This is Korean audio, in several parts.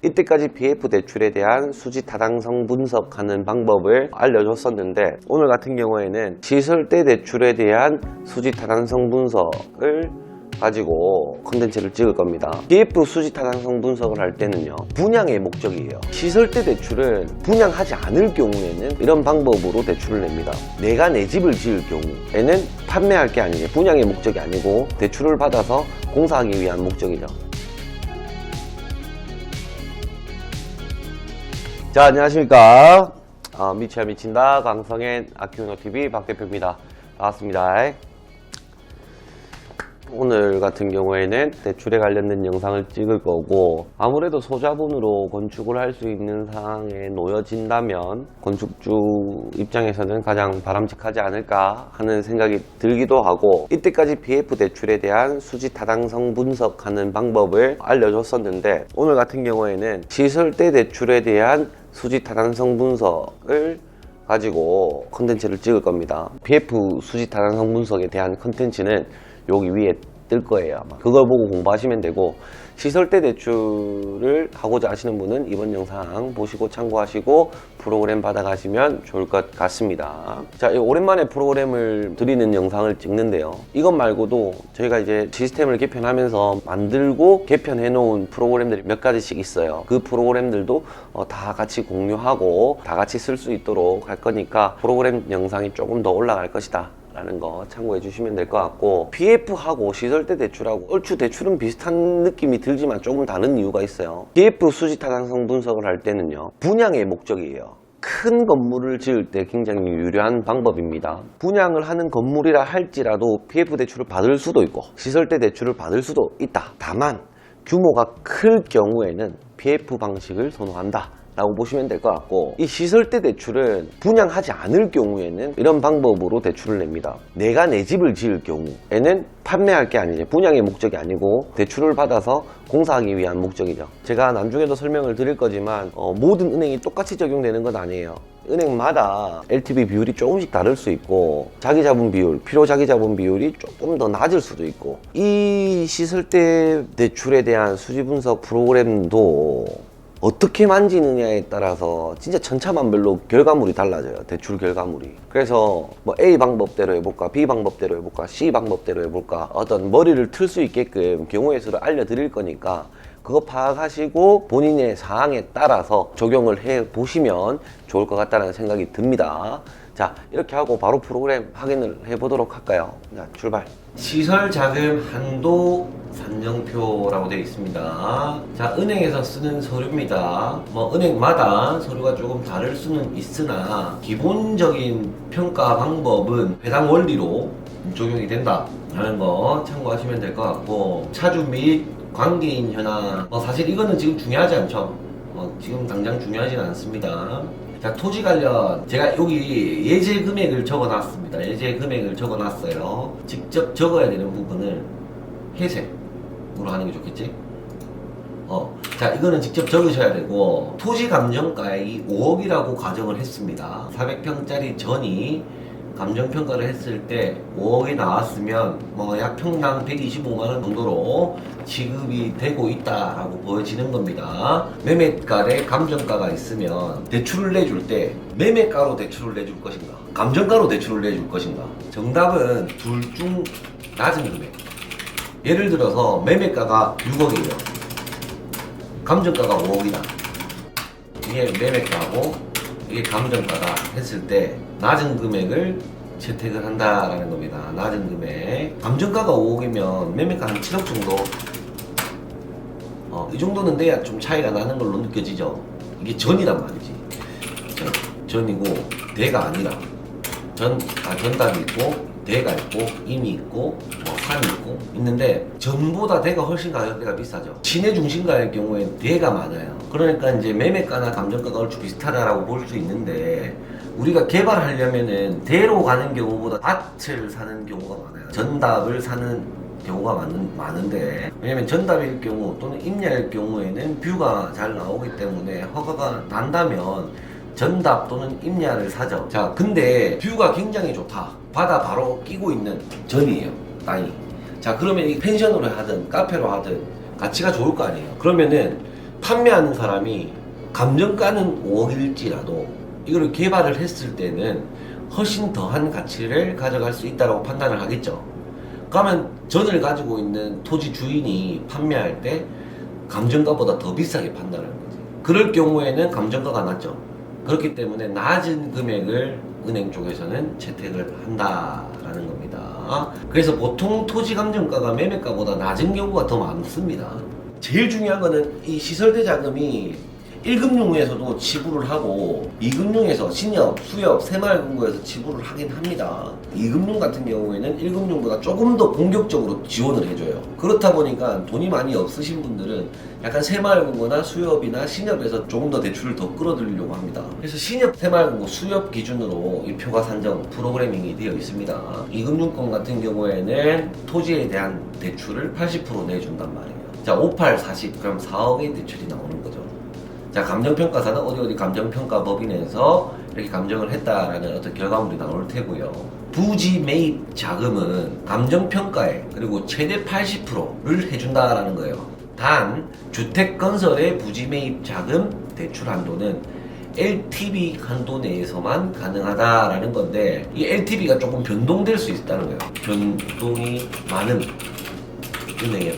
이때까지 BF 대출에 대한 수지 타당성 분석하는 방법을 알려줬었는데, 오늘 같은 경우에는 시설대 대출에 대한 수지 타당성 분석을 가지고 컨텐츠를 찍을 겁니다. BF 수지 타당성 분석을 할 때는요, 분양의 목적이에요. 시설대 대출은 분양하지 않을 경우에는 이런 방법으로 대출을 냅니다. 내가 내 집을 지을 경우에는 판매할 게 아니에요. 분양의 목적이 아니고 대출을 받아서 공사하기 위한 목적이죠. 자, 안녕하십니까. 미치야 미친다 강성현 아키우노TV 박대표입니다. 반갑습니다. 오늘 같은 경우에는 대출에 관련된 영상을 찍을 거고, 아무래도 소자본으로 건축을 할 수 있는 상황에 놓여진다면 건축주 입장에서는 가장 바람직하지 않을까 하는 생각이 들기도 하고, 이때까지 BF 대출에 대한 수지 타당성 분석하는 방법을 알려줬었는데, 오늘 같은 경우에는 시설대 대출에 대한 수지 타당성 분석을 가지고 컨텐츠를 찍을 겁니다. BF 수지 타당성 분석에 대한 컨텐츠는 여기 위에 뜰 거예요. 아마 그걸 보고 공부하시면 되고, 시설대 대출을 하고자 하시는 분은 이번 영상 보시고 참고하시고 프로그램 받아가시면 좋을 것 같습니다. 자, 오랜만에 프로그램을 드리는 영상을 찍는데요, 이것 말고도 저희가 이제 시스템을 개편하면서 만들고 개편해 놓은 프로그램들이 몇 가지씩 있어요. 그 프로그램들도 다 같이 공유하고 다 같이 쓸 수 있도록 할 거니까 프로그램 영상이 조금 더 올라갈 것이다 라는 거 참고해 주시면 될 것 같고, BF하고 시설대 대출하고 얼추 대출은 비슷한 느낌이 들지만 조금 다른 이유가 있어요. BF 수지 타당성 분석을 할 때는요, 분양의 목적이에요. 큰 건물을 지을 때 굉장히 유리한 방법입니다. 분양을 하는 건물이라 할지라도 BF 대출을 받을 수도 있고 시설대 대출을 받을 수도 있다. 다만 규모가 클 경우에는 BF 방식을 선호한다 라고 보시면 될 것 같고, 이 시설대 대출은 분양하지 않을 경우에는 이런 방법으로 대출을 냅니다. 내가 내 집을 지을 경우에는 판매할 게 아니죠. 분양의 목적이 아니고 대출을 받아서 공사하기 위한 목적이죠. 제가 나중에도 설명을 드릴 거지만 모든 은행이 똑같이 적용되는 건 아니에요. 은행마다 LTV 비율이 조금씩 다를 수 있고, 자기자본 비율, 필요 자기자본 비율이 조금 더 낮을 수도 있고, 이 시설대 대출에 대한 수지 분석 프로그램도 어떻게 만지느냐에 따라서 진짜 천차만별로 결과물이 달라져요. 대출 결과물이. 그래서 뭐 A 방법대로 해볼까, B 방법대로 해볼까, C 방법대로 해볼까, 어떤 머리를 틀 수 있게끔 경우의 수를 알려드릴 거니까 그거 파악하시고 본인의 사항에 따라서 적용을 해 보시면 좋을 것 같다는 생각이 듭니다. 자, 이렇게 하고 바로 프로그램 확인을 해 보도록 할까요? 자, 출발. 시설 자금 한도 산정표라고 되어 있습니다. 자, 은행에서 쓰는 서류입니다. 뭐 은행마다 서류가 조금 다를 수는 있으나 기본적인 평가 방법은 해당 원리로 적용이 된다 라는 거 참고하시면 될 것 같고, 차주 및 관계인 현황, 사실 이거는 지금 중요하지 않죠. 지금 당장 중요하진 않습니다. 자, 토지 관련 제가 여기 예제 금액을 적어놨습니다. 예제 금액을 적어놨어요. 직접 적어야 되는 부분을 회색으로 하는 게 좋겠지? 자, 이거는 직접 적으셔야 되고, 토지 감정가액이 5억이라고 가정을 했습니다. 400평짜리 전이 감정평가를 했을 때 5억이 나왔으면 약 평당 125만원 정도로 지급이 되고 있다라고 보여지는 겁니다. 매매가에 감정가가 있으면 대출을 내줄 때 매매가로 대출을 내줄 것인가, 감정가로 대출을 내줄 것인가, 정답은 둘 중 낮은 금액. 예를 들어서 매매가가 6억이에요. 감정가가 5억이다. 이게 매매가고 이게 감정가다 했을 때 낮은 금액을 채택을 한다라는 겁니다. 낮은 금액. 감정가가 5억이면 매매가 한 7억 정도, 이 정도는 돼야 좀 차이가 나는 걸로 느껴지죠. 이게 전이란 말이지. 전이고 대가 아니라 전답이 있고 대가 있고 임이 있고 산이 있고 있는데, 전보다 대가 훨씬 가격대가 비싸죠. 시내 중심가의 경우엔 대가 많아요. 그러니까 이제 매매가나 감정가가 얼추 비슷하다라고 볼 수 있는데, 우리가 개발하려면은 대로 가는 경우보다 밭을 사는 경우가 많아요. 전답을 사는 경우가 많은데, 왜냐면 전답일 경우 또는 임야일 경우에는 뷰가 잘 나오기 때문에 허가가 난다면 전답 또는 임야를 사죠. 자, 근데 뷰가 굉장히 좋다, 바다 바로 끼고 있는 전이에요, 땅이. 자, 그러면 이 펜션으로 하든 카페로 하든 가치가 좋을 거 아니에요. 그러면은 판매하는 사람이 감정가는 5억일지라도 이걸 개발을 했을 때는 훨씬 더한 가치를 가져갈 수 있다고 판단을 하겠죠. 그러면 전을 가지고 있는 토지 주인이 판매할 때 감정가보다 더 비싸게 판단하는 거지. 그럴 경우에는 감정가가 낮죠. 그렇기 때문에 낮은 금액을 은행 쪽에서는 채택을 한다라는 겁니다. 그래서 보통 토지 감정가가 매매가보다 낮은 경우가 더 많습니다. 제일 중요한 거는 이 시설대 자금이 1금융에서도 지불을 하고 2금융에서 신협, 수협, 새마을금고에서 지불을 하긴 합니다. 2금융 같은 경우에는 1금융보다 조금 더 공격적으로 지원을 해줘요. 그렇다 보니까 돈이 많이 없으신 분들은 약간 새마을금고나 수협이나 신협에서 조금 더 대출을 더 끌어들이려고 합니다. 그래서 신협, 새마을금고, 수협 기준으로 이 표가 산정 프로그래밍이 되어 있습니다. 2금융권 같은 경우에는 토지에 대한 대출을 80% 내준단 말이에요. 자, 58, 40, 그럼 4억의 대출이 나오는 거죠. 자, 감정평가사는 어디 감정평가법인에서 이렇게 감정을 했다라는 어떤 결과물이 나올 테고요. 부지 매입 자금은 감정평가에 그리고 최대 80%를 해준다라는 거예요. 단, 주택건설의 부지 매입 자금 대출 한도는 LTV 한도 내에서만 가능하다라는 건데, 이 LTV가 조금 변동될 수 있다는 거예요. 변동이 많은 은행에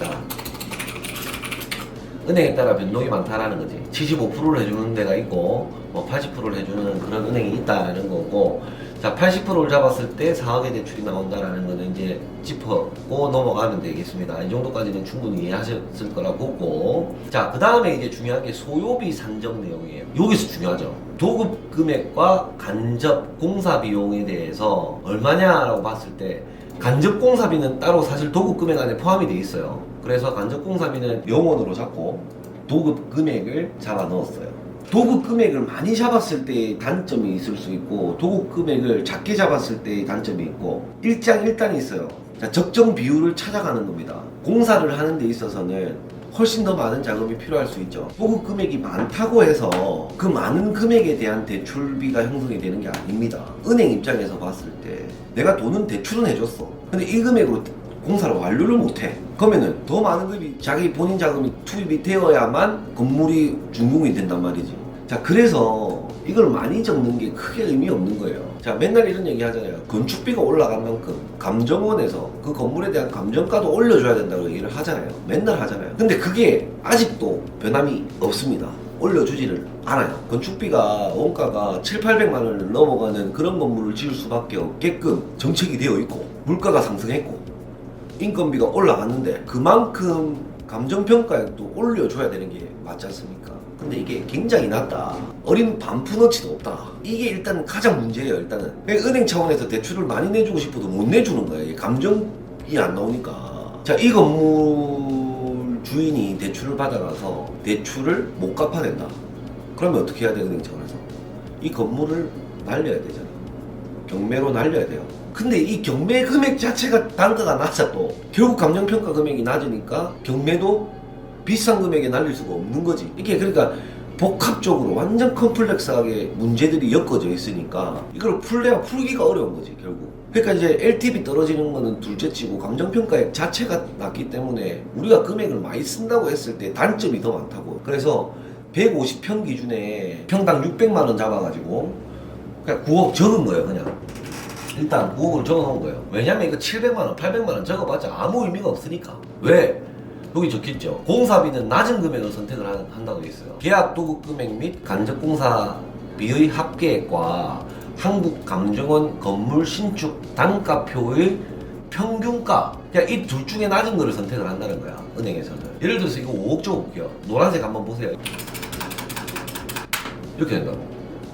따라 변동이 많다라는 거지. 75%를 해주는 데가 있고, 80%를 해주는 그런 은행이 있다라는 거고, 자, 80%를 잡았을 때 4억의 대출이 나온다라는 거는 이제 짚어고 넘어가면 되겠습니다. 이 정도까지는 충분히 이해하셨을 거라고 보고, 자, 그 다음에 이제 중요한 게 소요비 산정 내용이에요. 여기서 중요하죠. 도급 금액과 간접 공사 비용에 대해서 얼마냐라고 봤을 때, 간접 공사비는 따로 사실 도급 금액 안에 포함이 돼 있어요. 그래서 간접 공사비는 영원으로 잡고 도급 금액을 잡아 넣었어요. 도급 금액을 많이 잡았을 때의 단점이 있을 수 있고, 도급 금액을 작게 잡았을 때의 단점이 있고, 일장일단이 있어요. 자, 적정 비율을 찾아가는 겁니다. 공사를 하는 데 있어서는 훨씬 더 많은 자금이 필요할 수 있죠. 도급 금액이 많다고 해서 그 많은 금액에 대한 대출비가 형성이 되는 게 아닙니다. 은행 입장에서 봤을 때 내가 돈은 대출은 해줬어. 근데 이 금액으로 공사를 완료를 못해. 그러면은 더 많은 금이 자기 본인 자금이 투입이 되어야만 건물이 준공이 된단 말이지. 자, 그래서 이걸 많이 적는 게 크게 의미 없는 거예요. 자, 맨날 이런 얘기 하잖아요. 건축비가 올라간 만큼 감정원에서 그 건물에 대한 감정가도 올려줘야 된다고 얘기를 하잖아요. 맨날 하잖아요. 근데 그게 아직도 변함이 없습니다. 올려주지를 않아요. 건축비가 원가가 700~800만 원을 넘어가는 그런 건물을 지을 수밖에 없게끔 정책이 되어 있고, 물가가 상승했고, 인건비가 올라갔는데 그만큼 감정평가액도 올려줘야 되는 게 맞지 않습니까? 근데 이게 굉장히 낮다. 어린 반푼어치도 없다. 이게 일단 가장 문제예요. 일단은 은행 차원에서 대출을 많이 내주고 싶어도 못 내주는 거예요. 감정이 안 나오니까. 자, 이 건물 주인이 대출을 받아가서 대출을 못 갚아낸다. 그러면 어떻게 해야 돼? 은행 차원에서 이 건물을 날려야 되잖아. 경매로 날려야 돼요. 근데 이 경매 금액 자체가 단가가 낮아도 결국 감정평가 금액이 낮으니까 경매도 비싼 금액에 날릴 수가 없는 거지. 이게 그러니까 복합적으로 완전 컴플렉스하게 문제들이 엮어져 있으니까 이걸 풀기가 어려운 거지 결국. 그러니까 이제 LTV 떨어지는 거는 둘째치고 감정평가액 자체가 낮기 때문에 우리가 금액을 많이 쓴다고 했을 때 단점이 더 많다고. 그래서 150평 기준에 평당 600만 원 잡아가지고 그냥 9억 적은 거예요. 그냥 일단 9억을 적어놓은 거예요. 왜냐면 이거 700만 원, 800만 원 적어봤자 아무 의미가 없으니까. 왜? 여기 적혀있죠. 공사비는 낮은 금액을 선택을 한다고 되어 있어요. 계약 도급 금액 및 간접 공사비의 합계액과 한국감정원 건물 신축 단가표의 평균가, 그냥 이 둘 중에 낮은 거를 선택을 한다는 거야. 은행에서는. 예를 들어서 이거 5억 적어볼게요. 노란색 한번 보세요. 이렇게 된다고.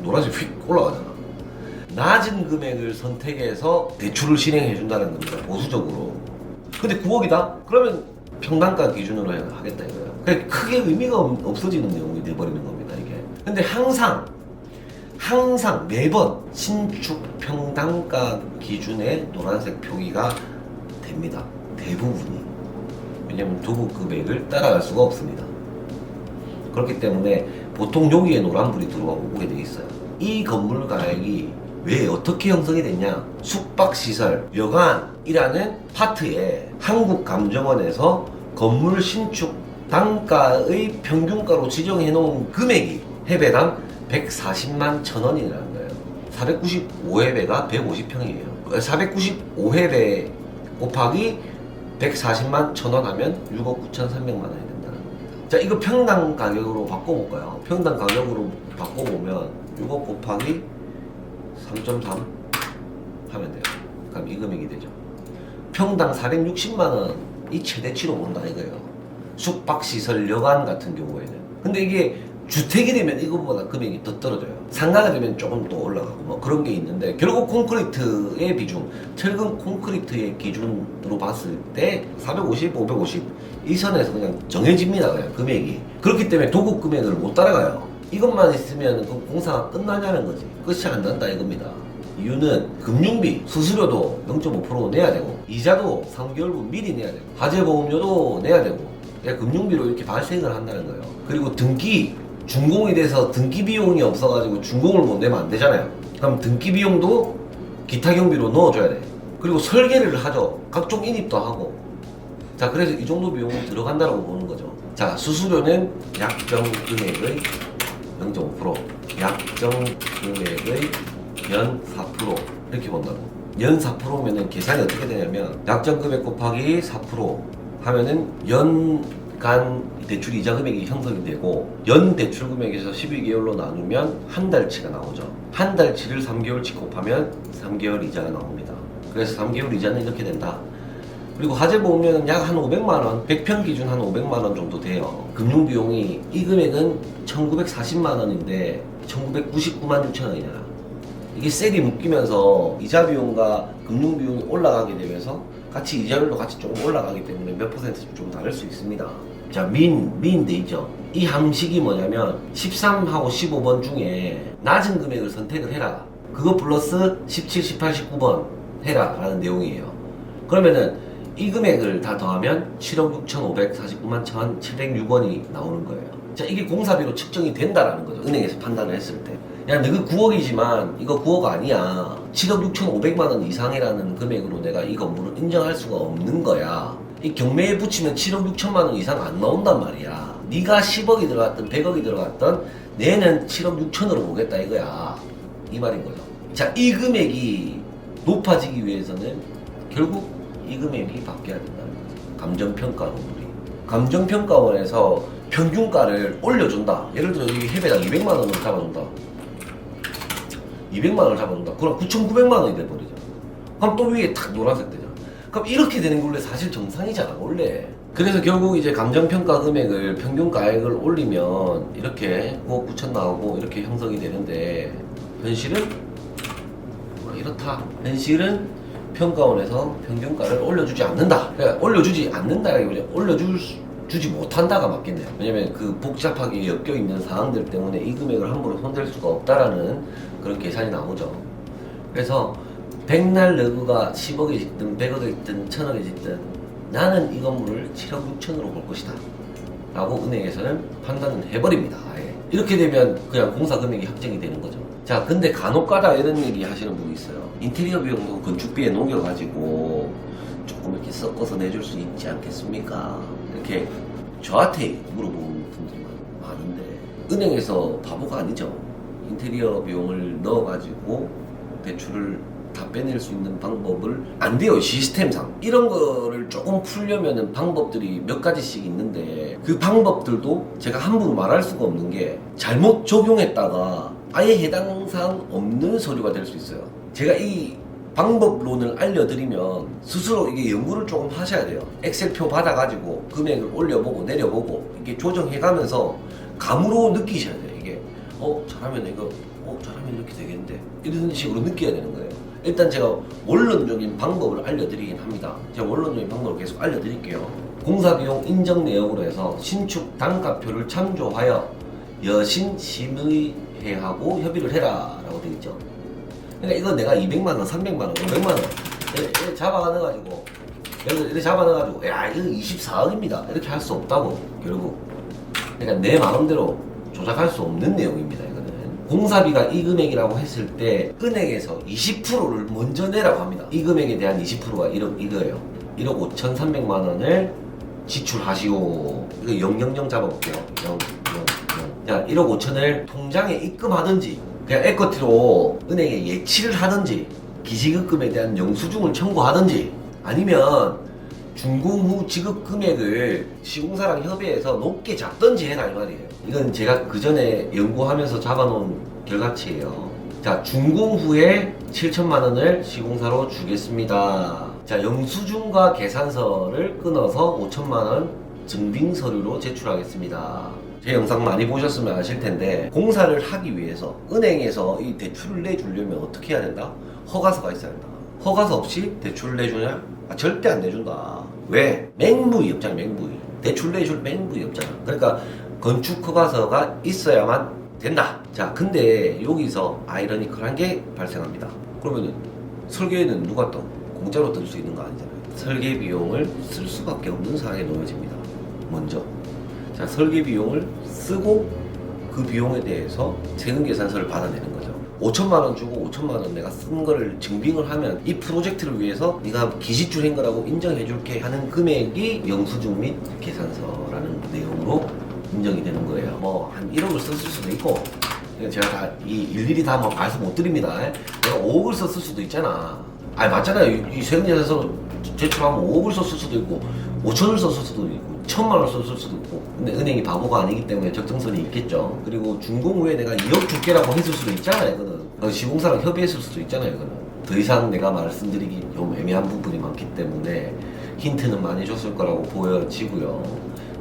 노란색 휙 올라가잖아. 낮은 금액을 선택해서 대출을 진행해준다는 겁니다. 보수적으로. 근데 9억이다? 그러면 평당가 기준으로 하겠다 이거예요. 그러니까 크게 의미가 없어지는 내용이 돼버리는 겁니다. 이게. 근데 항상 매번 신축 평당가 기준의 노란색 표기가 됩니다. 대부분이. 왜냐면 도급 금액을 따라갈 수가 없습니다. 그렇기 때문에 보통 여기에 노란불이 들어오게 돼 있어요. 이 건물 가액이 왜 어떻게 형성이 됐냐? 숙박시설, 여관이라는 파트에 한국감정원에서 건물 신축 단가의 평균가로 지정해 놓은 금액이 해배당 140만 1,000원이라는 거예요. 495회배가 150평이에요. 495회배 곱하기 140만 1,000원 하면 6억 9,300만 원이 된다는 겁니다. 자, 이거 평당 가격으로 바꿔볼까요? 평당 가격으로 바꿔보면 6억 곱하기 3.3 하면 돼요. 그럼 이 금액이 되죠. 평당 460만 원이 최대치로 본다 이거예요. 숙박시설 여관 같은 경우에는. 근데 이게 주택이 되면 이것보다 금액이 더 떨어져요. 상가가 되면 조금 더 올라가고 뭐 그런 게 있는데, 결국 콘크리트의 비중, 철근 콘크리트의 기준으로 봤을 때 450, 550 이 선에서 그냥 정해집니다. 그냥 금액이. 그렇기 때문에 도급 금액을 못 따라가요. 이것만 있으면 그 공사가 끝나냐는 거지. 끝이 안 난다 이겁니다. 이유는 금융비, 수수료도 0.5% 내야 되고, 이자도 3개월분 미리 내야 되고, 화재보험료도 내야 되고, 금융비로 이렇게 발생을 한다는 거예요. 그리고 등기, 준공이 돼서 등기 비용이 없어가지고 준공을 못 내면 안 되잖아요. 그럼 등기 비용도 기타 경비로 넣어줘야 돼. 그리고 설계를 하죠. 각종 인입도 하고. 자, 그래서 이 정도 비용이 들어간다고 보는 거죠. 자, 수수료는 약정 금액의 0.5%, 약정 금액의 연 4% 이렇게 본다고. 연 4%면은 계산이 어떻게 되냐면, 약정 금액 곱하기 4% 하면은 연간 대출 이자 금액이 형성이 되고, 연 대출 금액에서 12개월로 나누면 한 달치가 나오죠. 한 달치를 3개월치 곱하면 3개월 이자가 나옵니다. 그래서 3개월 이자는 이렇게 된다. 그리고 화재보험료는 약 한 500만원, 100평 기준 한 500만원 정도 돼요. 금융비용이, 이 금액은 1940만원인데 1999만 6천원이잖아. 이게 셀이 묶이면서 이자 비용과 금융 비용이 올라가게 되면서 같이 이자율도 같이 조금 올라가기 때문에 몇 퍼센트씩 좀 다를 수 있습니다. 자, 미인돼 있죠. 이 함식이 뭐냐면 13하고 15번 중에 낮은 금액을 선택을 해라. 그거 플러스 17, 18, 19번 해라 라는 내용이에요. 그러면은 이 금액을 다 더하면 7억 6,549만 1,706원이 나오는 거예요. 자, 이게 공사비로 측정이 된다라는 거죠. 은행에서 판단을 했을 때. 야, 너그 9억이지만 이거 9억 아니야. 7억 6,500만 원 이상이라는 금액으로 내가 이 건물을 인정할 수가 없는 거야. 이 경매에 붙이면 7억 6천만 원 이상 안 나온단 말이야. 네가 10억이 들어갔든 100억이 들어갔든 내는 7억 6천으로 보겠다 이거야. 이 말인 거죠. 자, 이 금액이 높아지기 위해서는 결국 이 금액이 바뀌어야 된다는 거죠. 감정평가원들이. 감정평가원에서 평균가를 올려준다. 예를 들어 이 해배당 200만 원을 잡아준다. 200만 원을 잡아준다. 그럼 9,900만 원이 돼버리죠. 그럼 또 위에 탁 노란색 되죠. 그럼 이렇게 되는 게 원래 사실 정상이잖아, 원래. 그래서 결국 이제 감정평가 금액을, 평균가액을 올리면 이렇게 9억 9천 나오고 이렇게 형성이 되는데, 현실은 뭐 이렇다. 현실은 평가원에서 평균가를 올려주지 않는다. 그러니까 올려주지 않는다라기보다 올려주지 못한다가 맞겠네요. 왜냐면 그 복잡하게 엮여있는 사항들 때문에 이 금액을 함부로 손댈 수가 없다라는 그런 계산이 나오죠. 그래서 백날 러그가 10억이 짓든 100억이 짓든 1000억이 짓든 나는 이 건물을 7억 6천으로 볼 것이다 라고 은행에서는 판단을 해버립니다. 아예. 이렇게 되면 그냥 공사 금액이 확정이 되는 거죠. 자, 근데 간혹가다 이런 얘기 하시는 분이 있어요. 인테리어 비용도 건축비에 녹여가지고 조금 이렇게 섞어서 내줄 수 있지 않겠습니까? 이렇게 저한테 물어보는 분들이 많은데, 은행에서 바보가 아니죠. 인테리어 비용을 넣어가지고 대출을 다 빼낼 수 있는 방법을 안 돼요, 시스템상. 이런 거를 조금 풀려면은 방법들이 몇 가지씩 있는데, 그 방법들도 제가 함부로 말할 수가 없는 게, 잘못 적용했다가 아예 해당 사항 없는 서류가 될 수 있어요. 제가 이 방법론을 알려드리면 스스로 이게 연구를 조금 하셔야 돼요. 엑셀표 받아가지고 금액을 올려보고 내려보고 이렇게 조정해가면서 감으로 느끼셔야 돼요. 이게 잘하면 이거 잘하면 이렇게 되겠는데, 이런 식으로 느껴야 되는 거예요. 일단 제가 원론적인 방법을 알려드리긴 합니다. 제가 원론적인 방법을 계속 알려드릴게요. 공사비용 인정 내역으로 해서 신축 단가표를 참조하여 여신 심의회하고 협의를 해라 라고 되어 있죠. 그러니까 이거 내가 200만원, 300만원, 500만원 이렇게 잡아가가지고 이렇게 잡아가지고 야 이거 24억입니다 이렇게 할 수 없다고. 결국 그러니까 내 마음대로 조작할 수 없는 내용입니다. 이거는 공사비가 이 금액이라고 했을 때 은행에서 20%를 먼저 내라고 합니다. 이 금액에 대한 20%가 이거예요. 1억 5,300만원을 지출하시오. 이거 000 잡아볼게요. 0. 자, 1억 5천을 통장에 입금하든지 그냥 에쿼티로 은행에 예치를 하든지 기시급금에 대한 영수증을 청구하든지 아니면 준공 후 지급 금액을 시공사랑 협의해서 높게 잡든지 해라 이 말이에요. 이건 제가 그 전에 연구하면서 잡아놓은 결과치예요. 자, 준공 후에 7천만 원을 시공사로 주겠습니다. 자, 영수증과 계산서를 끊어서 5천만 원 증빙 서류로 제출하겠습니다. 제 영상 많이 보셨으면 아실 텐데 공사를 하기 위해서 은행에서 이 대출을 내주려면 어떻게 해야 된다? 허가서가 있어야 된다. 허가서 없이 대출을 내주냐? 절대 안 내준다. 왜? 맹무이 없잖아. 맹무이. 대출 내줄 맹무이 없잖아. 그러니까 건축 허가서가 있어야만 된다. 자, 근데 여기서 아이러니컬한 게 발생합니다. 그러면은 설계는 누가 또 공짜로 뜰 수 있는 거 아니잖아요. 설계 비용을 쓸 수밖에 없는 상황에 놓여집니다. 먼저, 자, 설계 비용을 쓰고 그 비용에 대해서 세금 계산서를 받아내는 거죠. 5천만 원 주고 5천만 원 내가 쓴 거를 증빙을 하면 이 프로젝트를 위해서 네가 기시출한 거라고 인정해 줄게 하는 금액이 영수증 및 계산서라는 내용으로 인정이 되는 거예요. 뭐 한 1억을 썼을 수도 있고 제가 다 일일이 다 뭐 말씀 못 드립니다. 내가 5억을 썼을 수도 있잖아. 아니 맞잖아요. 이 세금 계산서 제출하면 5억을 썼을 수도 있고 5천을 썼을 수도 있고 1천만 원을 썼을 수도 있고 근데 은행이 바보가 아니기 때문에 적정선이 있겠죠. 그리고 준공 후에 내가 2억 줄게라고 했을 수도 있잖아요. 그거는 시공사랑 협의했을 수도 있잖아요. 그거는 더 이상 내가 말씀드리기 좀 애매한 부분이 많기 때문에 힌트는 많이 줬을 거라고 보여지고요.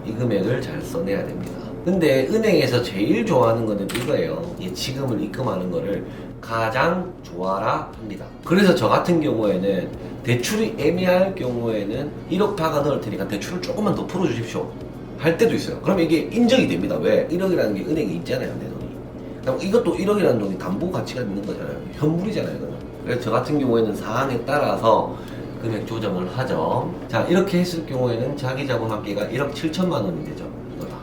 이 금액을 잘 써내야 됩니다. 근데 은행에서 제일 좋아하는 거는 이거예요. 예치금을 입금하는 거를 가장 좋아라 합니다. 그래서 저 같은 경우에는 대출이 애매할 경우에는 1억 박아 넣을 테니까 대출을 조금만 더 풀어주십시오 할 때도 있어요. 그럼 이게 인정이 됩니다. 왜? 1억이라는 게 은행에 있잖아요. 내 돈이. 그럼 이것도 1억이라는 돈이 담보 가치가 있는 거잖아요. 현물이잖아요. 이거는. 그래서 저 같은 경우에는 사안에 따라서 금액 조정을 하죠. 자, 이렇게 했을 경우에는 자기자본 합계가 1억 7천만 원이 되죠. 이거다.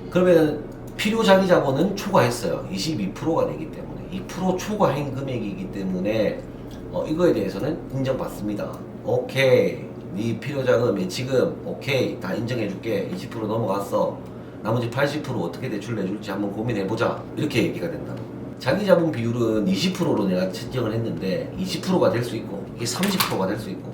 그러면 필요 자기자본은 초과했어요. 22%가 되기 때문에 2% 초과한 금액이기 때문에 이거에 대해서는 인정받습니다. 오케이, 네 필요자금, 예치금 오케이 다 인정해줄게. 20% 넘어갔어. 나머지 80% 어떻게 대출 내줄지 한번 고민해보자. 이렇게 얘기가 된다. 자기자본 비율은 20%로 내가 책정을 했는데 20%가 될 수 있고 이게 30%가 될 수 있고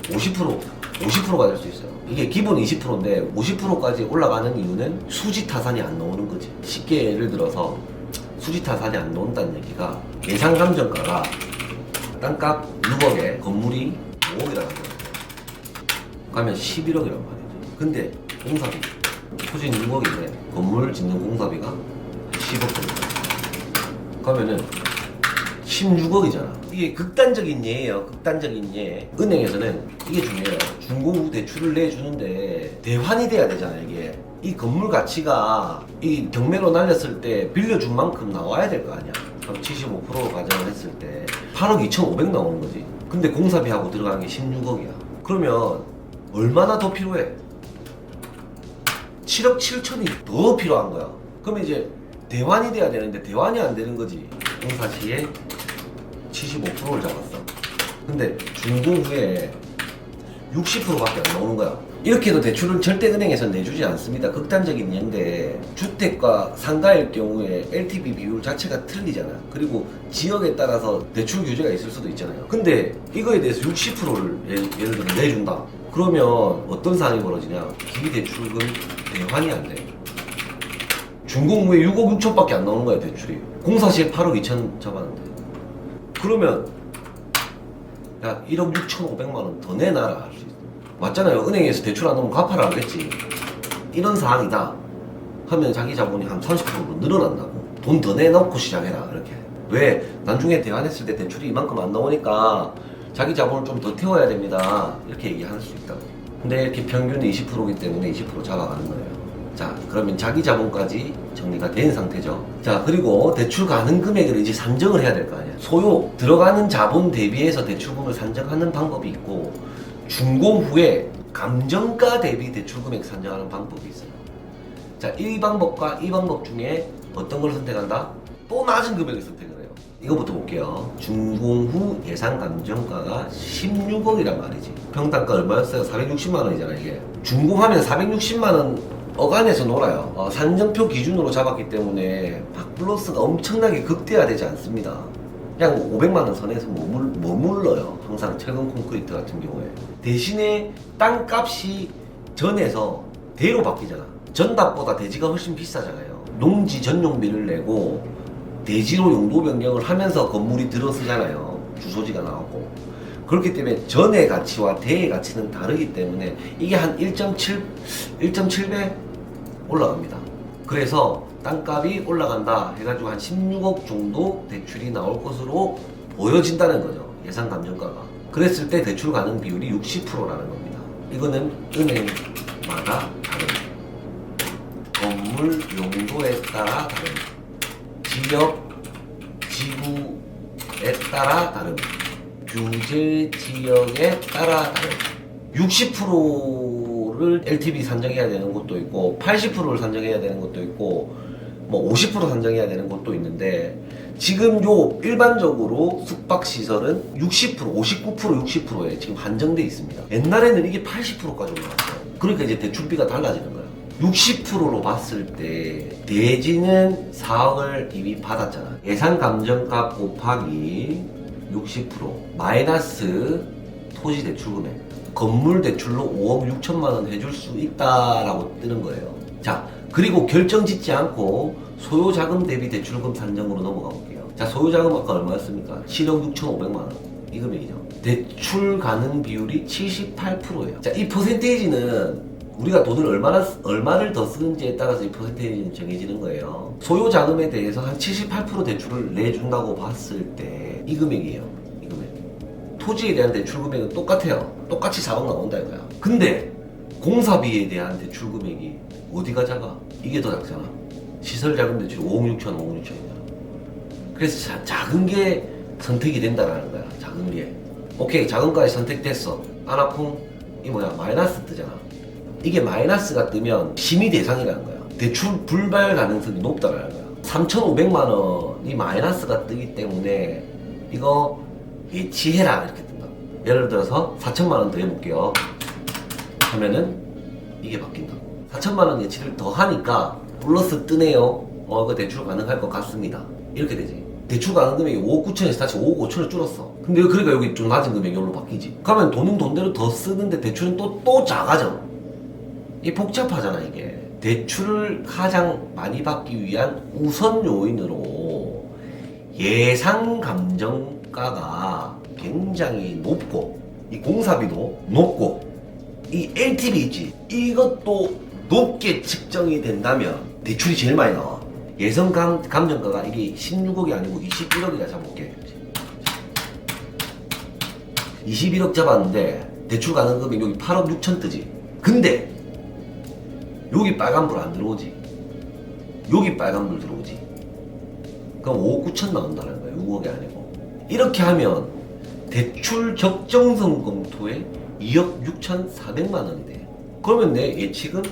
50%가 될 수 있어요. 이게 기본 20%인데 50%까지 올라가는 이유는 수지 타산이 안 나오는 거지. 쉽게 예를 들어서 수지 타산이 안 나온다는 얘기가 예상 감정가가 땅값 6억에 건물이 5억이라는 거예요. 그러면 11억이란 말이죠. 근데 공사비 토지 6억인데 건물 짓는 공사비가 10억 정도. 그러면은 16억이잖아. 이게 극단적인 예예요. 극단적인 예. 은행에서는 이게 중요해요. 준공 후 대출을 내주는데 대환이 돼야 되잖아. 이게 이 건물 가치가 이 경매로 날렸을 때 빌려준 만큼 나와야 될 거 아니야. 그럼 75% 가정을 했을 때 8억 2,500 나오는 거지. 근데 공사비하고 들어간 게 16억이야. 그러면 얼마나 더 필요해? 7억 7천이 더 필요한 거야. 그러면 이제 대환이 돼야 되는데 대환이 안 되는 거지. 공사 시에 75%를 잡았어. 근데 준공 후에 60%밖에 안 나오는 거야. 이렇게 해도 대출은 절대 은행에서 내주지 않습니다. 극단적인 예인데 주택과 상가일 경우에 LTV 비율 자체가 틀리잖아. 그리고 지역에 따라서 대출 규제가 있을 수도 있잖아요. 근데 이거에 대해서 60%를 예를 들어 내준다. 그러면 어떤 상황이 벌어지냐? 기대출금 대환이 안 돼. 준공 후에 6억 6천밖에 안 나오는 거야 대출이. 공사 시에 8억 2천 잡았는데. 그러면 야 1억 6,500만 원 더 내놔라 할 수 있어. 맞잖아요. 은행에서 대출 안 오면 갚아라 그랬지. 이런 상황이다 하면 자기 자본이 한 30%로 늘어난다고. 돈 더 내놓고 시작해라 그렇게. 왜? 나중에 대환했을 때 대출이 이만큼 안 나오니까 자기 자본을 좀 더 태워야 됩니다 이렇게 얘기할 수 있다고. 근데 이렇게 평균이 20%이기 때문에 20% 잡아가는 거예요. 자, 그러면 자기 자본까지 정리가 된 상태죠. 자, 그리고 대출 가능 금액을 이제 산정을 해야 될 거 아니야. 소요 들어가는 자본 대비해서 대출금을 산정하는 방법이 있고 준공 후에 감정가 대비 대출금액 산정하는 방법이 있어요. 자, 이 방법과 이 방법 중에 어떤 걸 선택한다? 또 낮은 금액을 선택을 해요. 이거부터 볼게요. 준공 후 예상 감정가가 16억이란 말이지. 평당가 얼마였어요? 460만 원이잖아 이게. 준공하면 460만 원 어간에서 놀아요. 산정표 기준으로 잡았기 때문에 박플러스가 엄청나게 극대화되지 않습니다. 그냥 500만 원 선에서 머물러요. 항상 철근 콘크리트 같은 경우에. 대신에 땅값이 전에서 대로 바뀌잖아. 전답보다 대지가 훨씬 비싸잖아요. 농지 전용비를 내고 대지로 용도 변경을 하면서 건물이 들어서잖아요. 주소지가 나오고. 그렇기 때문에 전의 가치와 대의 가치는 다르기 때문에 이게 한 1.7배 올라갑니다. 그래서 땅값이 올라간다 해가지고 한 16억 정도 대출이 나올 것으로 보여진다는 거죠. 예상 감정가가. 그랬을 때 대출 가능 비율이 60%라는 겁니다. 이거는 은행마다 다릅니다. 건물 용도에 따라 다릅니다. 지역, 지구에 따라 다릅니다. 규제 지역에 따라 다릅니다. 60%를 LTV 산정해야 되는 곳도 있고 80%를 산정해야 되는 것도 있고 뭐 50% 산정해야 되는 곳도 있는데 지금 요 일반적으로 숙박시설은 60%, 59%, 60%에 지금 한정돼 있습니다. 옛날에는 이게 80%까지 올라갔어요. 그러니까 이제 대출비가 달라지는 거예요. 60%로 봤을 때 대지는 4억을 이미 받았잖아. 예상 감정가 곱하기 60% 마이너스 토지 대출 금액. 건물 대출로 5억 6천만 원 해줄 수 있다라고 뜨는 거예요. 자, 그리고 결정 짓지 않고 소요자금 대비 대출금 산정으로 넘어가 볼게요. 자, 소요자금 아까 얼마였습니까? 7억 6천5백만 원. 이 금액이죠. 대출 가능 비율이 78%예요. 자, 이 퍼센테이지는 우리가 돈을 얼마를 더 쓰는지에 따라서 이 퍼센테이지는 정해지는 거예요. 소요 자금에 대해서 한 78% 대출을 내준다고 봤을 때 이 금액이에요. 이 금액. 토지에 대한 대출 금액은 똑같아요. 똑같이 4억 나온다 이거야. 근데 공사비에 대한 대출 금액이 어디가 작아? 이게 더 작잖아. 시설 자금 대출이 5억 6천, 5억 6천이잖아. 그래서 작은 게 선택이 된다라는 거야. 작은 게. 오케이, 작은 거에 선택됐어. 아나풍 이 뭐야? 마이너스 뜨잖아. 이게 마이너스가 뜨면 심의 대상이라는 거야. 대출 불발 가능성이 높다라는 거야. 3,500만 원이 마이너스가 뜨기 때문에 이거 이치해라 이렇게 뜬다. 예를 들어서 4천만 원 더 해볼게요. 하면은 이게 바뀐다. 4천만 원 예치를 더 하니까 플러스 뜨네요. 이거 대출 가능할 것 같습니다. 이렇게 되지. 대출 가능 금액이 5억 9천에서 다시 5억 5천을 줄었어. 근데 그러니까 여기 좀 낮은 금액이 여기로 바뀌지. 그러면 돈은 돈대로 더 쓰는데 대출은 또 작아져. 이 복잡하잖아 이게. 대출을 가장 많이 받기 위한 우선 요인으로 예상 감정가가 굉장히 높고 이 공사비도 높고 이 LTV 있지 이것도 높게 측정이 된다면 대출이 제일 많이 나와. 예상 감정가가 이게 16억이 아니고 21억이라 잡아볼게. 21억 잡았는데 대출 가능금이 여기 8억 6천 뜨지. 근데 여기 빨간불 안 들어오지. 여기 빨간불 들어오지. 그럼 5억 9천 나온다는 거야. 6억이 아니고. 이렇게 하면 대출 적정성 검토에 2억 6천 4백만 원이 돼. 그러면 내 예측은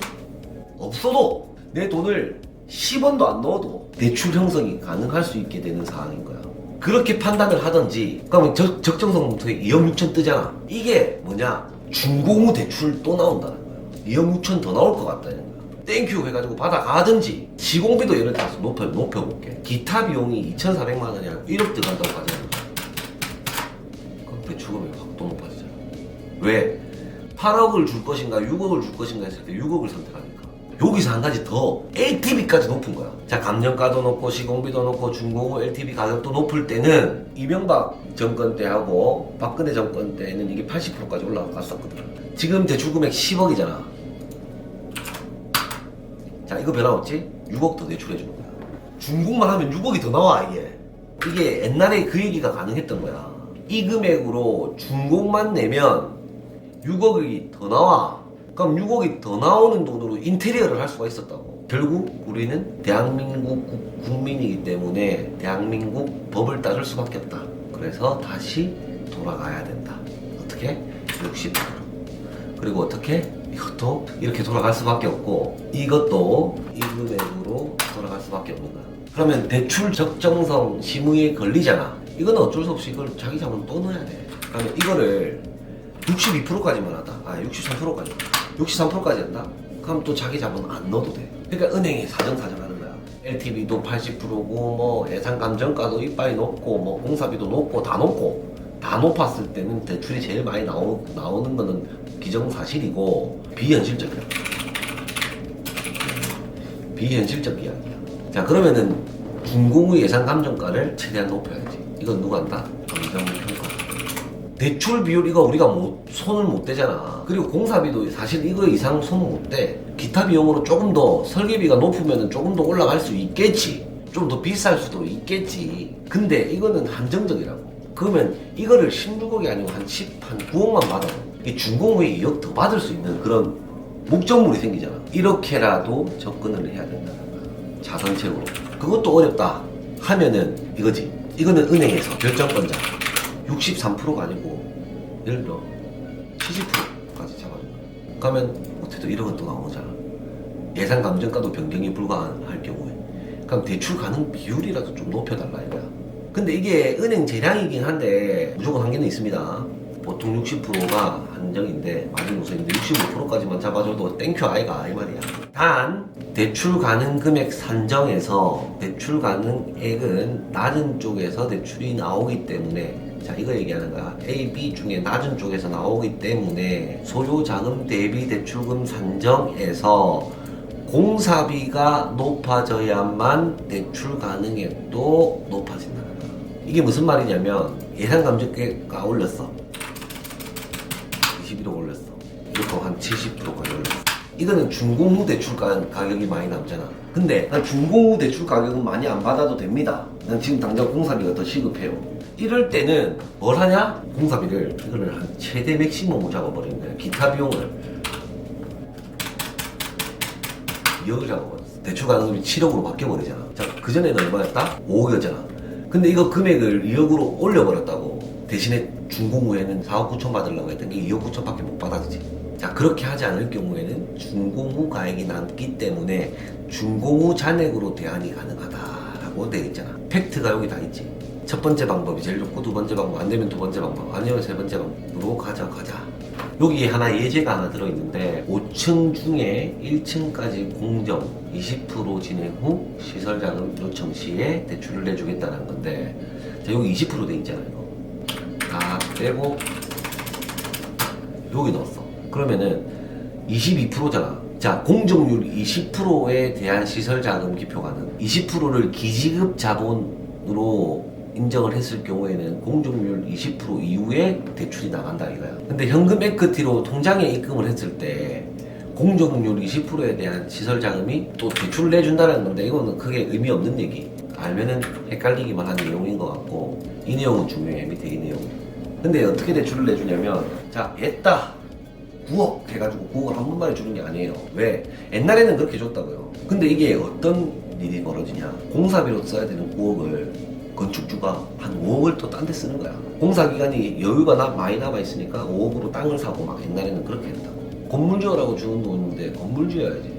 없어도 내 돈을 10원도 안 넣어도 대출 형성이 가능할 수 있게 되는 상황인 거야. 그렇게 판단을 하든지. 그러면 적정성 검토에 2억 6천 뜨잖아. 이게 뭐냐? 준공후 대출 또 나온다는 거야. 2억 6천 더 나올 것 같다는 거야. 땡큐 해가지고 받아가든지. 시공비도 예를 들어서 높여볼게. 기타 비용이 2,400만 원이 아니라 1억 들어간다고 가정해보자. 그럼 대출금이 확 또 높아지잖아. 왜? 8억을 줄 것인가 6억을 줄 것인가 했을 때 6억을 선택하니까. 여기서 한 가지 더 LTV까지 높은 거야. 자, 감정가도 높고 시공비도 높고 준공후 LTV 가격도 높을 때는 이명박 정권 때하고 박근혜 정권 때는 이게 80%까지 올라갔었거든. 지금 대출금액 10억이잖아. 자, 이거 변함없지? 6억 더 대출해주는 거야. 준공만 하면 6억이 더 나와 이게. 이게 옛날에 그 얘기가 가능했던 거야. 이 금액으로 준공만 내면 6억이 더 나와. 그럼 6억이 더 나오는 돈으로 인테리어를 할 수가 있었다고. 결국 우리는 대한민국 국민이기 때문에 대한민국 법을 따를 수밖에 없다. 그래서 다시 돌아가야 된다. 어떻게? 60%. 그리고 어떻게? 이것도 이렇게 돌아갈 수밖에 없고 이것도 이 금액으로 돌아갈 수밖에 없는 거야. 그러면 대출 적정성 심의에 걸리잖아. 이거는 어쩔 수 없이 이걸 자기 자본 또 넣어야 돼. 그러면 이거를 62%까지만 하다. 63%까지. 63%까지 한다? 그럼 또 자기 자본 안 넣어도 돼. 그러니까 은행이 사정사정하는 거야. LTV도 80%고 뭐 예상 감정가도 이빨이 높고 뭐 공사비도 높고 다 높고 다 높았을 때는 대출이 제일 많이 나오는 거는 기정사실이고 비현실적이야. 비현실적 이야기야. 자, 그러면은 준공의 예상 감정가를 최대한 높여야지. 이건 누가 한다? 감정평가. 대출 비율 이거 우리가 손을 못 대잖아. 그리고 공사비도 사실 이거 이상 손을 못 대. 기타 비용으로 조금 더 설계비가 높으면 조금 더 올라갈 수 있겠지. 좀 더 비쌀 수도 있겠지. 근데 이거는 한정적이라고. 그러면 이거를 16억이 아니고 한 9억만 받아. 이 준공의 2억 더 받을 수 있는 그런 목적물이 생기잖아. 이렇게라도 접근을 해야 된다는 거야. 자선책으로. 그것도 어렵다 하면은 이거지. 이거는 은행에서 결정권자 63%가 아니고 예를 들어 70%까지 잡아준 거야. 그러면 어떻게든 1억은 또 나오잖아. 예상 감정가도 변경이 불가할 경우에. 그럼 대출 가능 비율이라도 좀 높여달라 이거야. 근데 이게 은행 재량이긴 한데 무조건 한계는 있습니다. 보통 60%가 한정인데 마지노선인데 65%까지만 잡아줘도 땡큐 아이가 이 말이야. 단 대출 가능 금액 산정에서 대출 가능액은 낮은 쪽에서 대출이 나오기 때문에 자 이거 얘기하는 거야. A, B 중에 낮은 쪽에서 나오기 때문에 소요자금 대비 대출금 산정에서 공사비가 높아져야만 대출 가능액도 높아진다는 거야. 이게 무슨 말이냐면 예상 감정가가 올렸어. 21억 올렸어. 이것도 한 70%까지 올렸어. 이거는 준공 후 대출 가격이 많이 남잖아. 근데 난 준공 후 대출 가격은 많이 안 받아도 됩니다. 난 지금 당장 공사비가 더 시급해요. 이럴 때는 뭘 하냐? 공사비를 이거를 한 최대 맥시멈으로 잡아버리는 거야. 기타 비용을 2억을 잡아버렸어. 대출 가능금이 7억으로 바뀌어버리잖아. 자, 그전에는 얼마였다? 5억이었잖아. 근데 이거 금액을 2억으로 올려버렸다고. 대신에 준공 후에는 4억 9천 받으려고 했던 게 2억 9천 밖에 못 받아주지. 자, 그렇게 하지 않을 경우에는 준공 후 가액이 남기 때문에 준공 후 잔액으로 대안이 가능하다라고 되어 있잖아. 팩트가 여기 다 있지. 첫 번째 방법이 제일 좋고 두 번째 방법, 안 되면 두 번째 방법, 아니면 세 번째 방법으로 가자. 여기에 하나 예제가 하나 들어있는데 5층 중에 1층까지 공정 20% 진행 후 시설자금 요청 시에 대출을 내주겠다는 건데 자, 여기 20% 돼 있잖아요. 이거 다 빼고 여기 넣었어. 그러면은 22%잖아. 자, 공정률 20%에 대한 시설자금 기표 가능. 20%를 기지급 자본으로 인정을 했을 경우에는 공정률 20% 이후에 대출이 나간다 이거야. 근데 현금 에크티로 통장에 입금을 했을 때 공정률 20%에 대한 시설자금이 또 대출을 내준다는 건데 이거는 크게 의미 없는 얘기. 알면은 헷갈리기만 한 내용인 것 같고 이 내용은 중요해. 밑에 이 내용. 근데 어떻게 대출을 내주냐면 자, 했다 9억 해가지고 9억을 한 번만에 주는 게 아니에요. 왜? 옛날에는 그렇게 줬다고요. 근데 이게 어떤 일이 벌어지냐. 공사비로 써야 되는 9억을 건축주가 한 5억을 또 딴 데 쓰는 거야. 공사기간이 여유가 많이 남아있으니까 5억으로 땅을 사고 막 옛날에는 그렇게 했다고. 건물주라고 주는 돈인데 건물주여야지.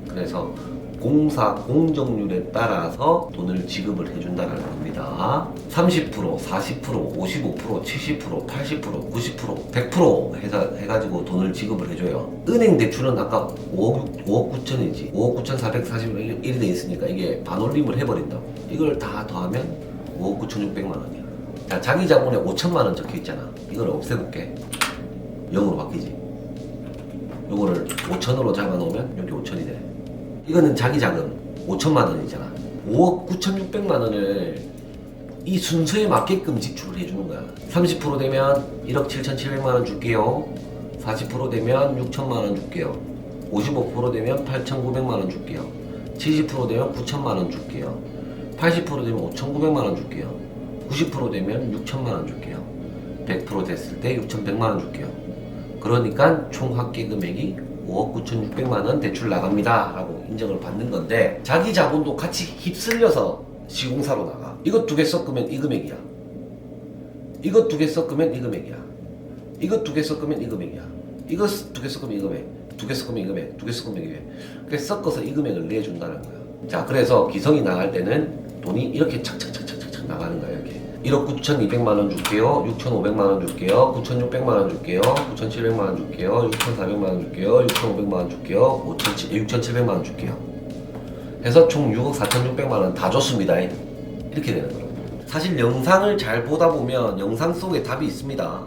그래서 공사 공정률에 따라서 돈을 지급을 해준다는 겁니다. 30%, 40%, 55%, 70%, 80%, 90%, 100% 해가지고 돈을 지급을 해줘요. 은행 대출은 아까 5억 9천이지. 5억 9,441이 돼 있으니까 이게 반올림을 해버린다고. 이걸 다 더하면 5억 9,600만 원이야. 자, 자기 자본에 5천만 원 적혀 있잖아. 이걸 없애볼게. 0으로 바뀌지. 요거를 5천으로 잡아놓으면 여기 5천이 돼. 이거는 자기 자금 5천만 원이잖아. 5억 9,600만 원을 이 순서에 맞게끔 지출을 해주는 거야. 30% 되면 1억 7,700만 원 줄게요. 40% 되면 6천만 원 줄게요. 55% 되면 8,900만 원 줄게요. 70% 되면 9천만 원 줄게요. 80% 되면 5,900만 원 줄게요. 90% 되면 6천만 원 줄게요. 100% 됐을 때 6,100만 원 줄게요. 그러니까 총 합계 금액이 5억 9,600만 원 대출 나갑니다 라고 인정을 받는 건데 자기 자본도 같이 휩쓸려서 시공사로 나가. 이것 두 개 섞으면 이 금액이야. 이것 두 개 섞으면 이 금액이야. 이것 두 개 섞으면 이 금액이야. 이것 두 개 섞으면 이 금액. 두 개 섞으면 이 금액, 두 개 섞으면 이 금액. 그래서 섞어서 이 금액을 내준다는 거예요. 자, 그래서 기성이 나갈 때는 돈이 이렇게 착착착착착 나가는 거예요. 이렇게 1억 9,200만 원 줄게요, 6,500만 원 줄게요, 9,600만 원 줄게요, 9,700만 원 줄게요, 6,400만 원 줄게요, 6,500만 원 줄게요, 6,700만 원 줄게요. 해서 총 6억 4,600만 원 다 줬습니다. 이렇게 되는 거예요. 사실 영상을 잘 보다 보면 영상 속에 답이 있습니다.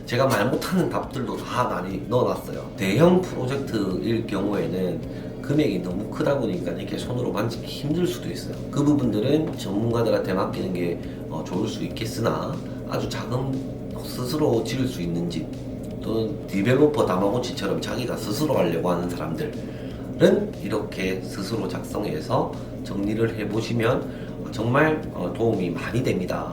제가 말 못하는 답들도 다 많이 넣어놨어요. 대형 프로젝트일 경우에는 금액이 너무 크다 보니까 이렇게 손으로 만지기 힘들 수도 있어요. 그 부분들은 전문가들한테 맡기는 게 좋을 수 있겠으나 아주 작은 스스로 지을 수 있는 집 또는 디벨로퍼 다마고치처럼 자기가 스스로 하려고 하는 사람들은 이렇게 스스로 작성해서 정리를 해보시면 정말 도움이 많이 됩니다.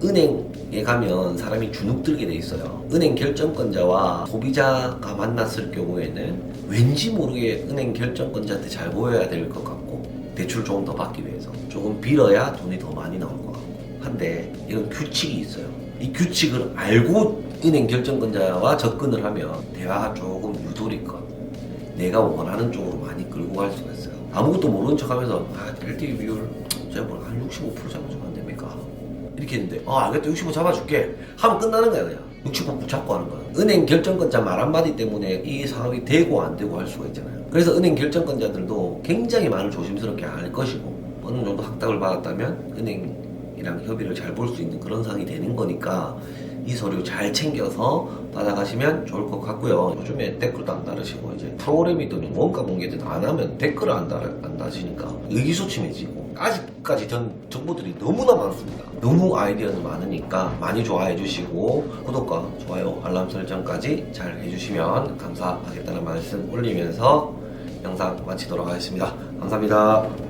은행에 가면 사람이 주눅들게 돼 있어요. 은행 결정권자와 소비자가 만났을 경우에는 왠지 모르게 은행 결정권자한테 잘 보여야 될 것 같고 대출 조금 더 받기 위해서 조금 빌어야 돈이 더 많이 나올 것 같고 한데 이런 규칙이 있어요. 이 규칙을 알고 은행 결정권자와 접근을 하면 대화가 조금 유도리껏 내가 원하는 쪽으로 많이 끌고 갈 수가 있어요. 아무것도 모르는 척하면서 LTV 비율 제가 한 65% 잡아주면 안 됩니까? 이렇게 했는데 알겠다 65 잡아줄게 하면 끝나는 거야. 그냥 65 붙잡고 하는 거야. 은행 결정권자 말 한마디 때문에 이 사업이 되고 안 되고 할 수가 있잖아요. 그래서 은행 결정권자들도 굉장히 말을 조심스럽게 할 것이고 어느 정도 학답을 받았다면 은행이랑 협의를 잘 볼 수 있는 그런 상황이 되는 거니까 이 서류 잘 챙겨서 받아가시면 좋을 것 같고요. 요즘에 댓글도 안 달으시고 이제 프로그램이든 원가 공개든 안 하면 댓글을 안 다시니까 의기소침해지고 아직까지 전 정보들이 너무나 많습니다. 너무 아이디어도 많으니까 많이 좋아해 주시고 구독과 좋아요 알람 설정까지 잘 해주시면 감사하겠다는 말씀 올리면서 영상 마치도록 하겠습니다. 감사합니다.